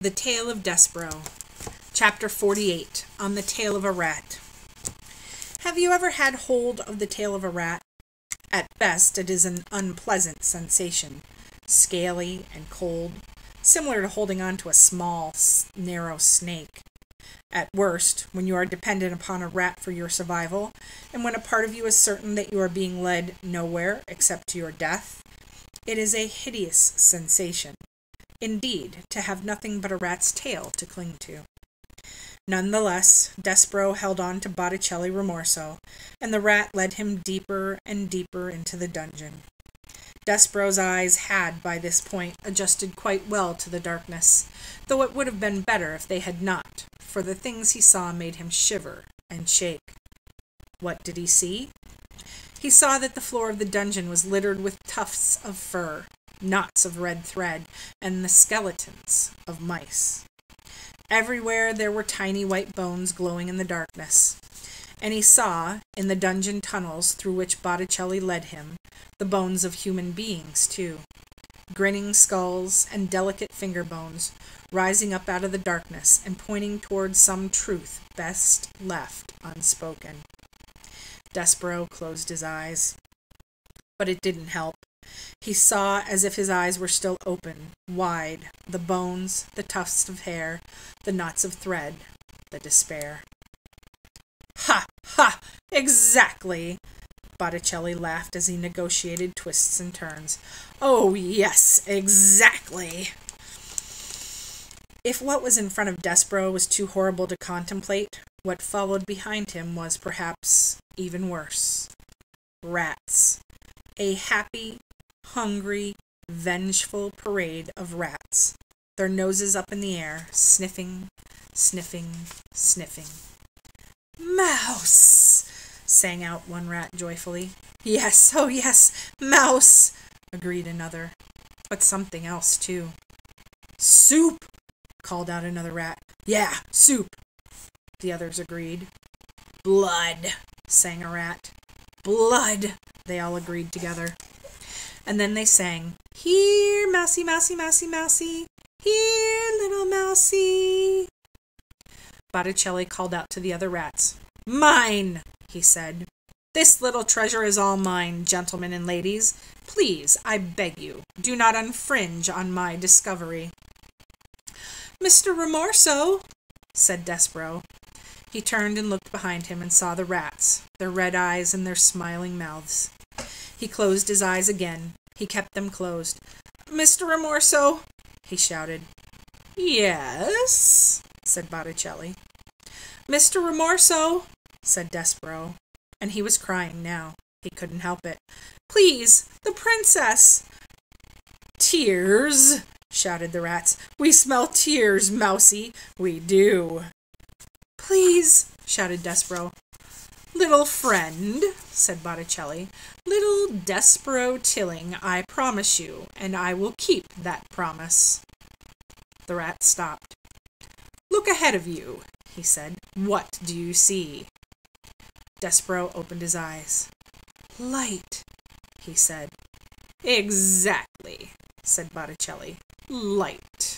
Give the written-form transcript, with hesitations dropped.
The Tale of Despereaux, Chapter 48, On the Tail of a Rat. Have you ever had hold of the tail of a rat? At best, it is an unpleasant sensation, scaly and cold, similar to holding on to a small, narrow snake. At worst, when you are dependent upon a rat for your survival, and when a part of you is certain that you are being led nowhere except to your death, it is a hideous sensation. Indeed, to have nothing but a rat's tail to cling to. Nonetheless, Despereaux held on to Botticelli Rimorso, and the rat led him deeper and deeper into the dungeon. Despereaux's eyes had, by this point, adjusted quite well to the darkness, though it would have been better if they had not, for the things he saw made him shiver and shake. What did he see? He saw that the floor of the dungeon was littered with tufts of fur, knots of red thread, and the skeletons of mice. Everywhere there were tiny white bones glowing in the darkness, and he saw, in the dungeon tunnels through which Botticelli led him, the bones of human beings, too. Grinning skulls and delicate finger bones, rising up out of the darkness and pointing towards some truth best left unspoken. Despereaux closed his eyes. But it didn't help. He saw as if his eyes were still open, wide, the bones, the tufts of hair, the knots of thread, the despair. Ha! Ha! Exactly! Botticelli laughed as he negotiated twists and turns. Oh, yes, exactly! If what was in front of Despereaux was too horrible to contemplate, what followed behind him was perhaps even worse. Rats. A happy, hungry, vengeful parade of rats, their noses up in the air, sniffing, sniffing, sniffing. "Mouse!" sang out one rat joyfully. "Yes, oh yes, mouse!" agreed another. But something else, too. "Soup!" called out another rat. "Yeah, soup!" the others agreed. "Blood!" sang a rat. "Blood!" they all agreed together. And then they sang, "Here, mousie, mousie, mousie, mousie, here, little mousie." Botticelli called out to the other rats. "Mine!" he said. "This little treasure is all mine, gentlemen and ladies. Please, I beg you, do not infringe on my discovery." "Mr. Rimorso," said Despereaux. He turned and looked behind him and saw the rats, their red eyes and their smiling mouths. He closed his eyes again. He kept them closed. "Mr. Rimorso," he shouted. "Yes," said Botticelli. "Mr. Rimorso," said Despereaux, and he was crying now. He couldn't help it. "Please, the princess." "Tears," shouted the rats. "We smell tears, mousie. We do." "Please," shouted Despereaux. "Little friend," said Botticelli, "little Despereaux Tilling, I promise you, and I will keep that promise." The rat stopped. "Look ahead of you," he said. "What do you see?" Despereaux opened his eyes. "Light," he said. "Exactly," said Botticelli. "Light."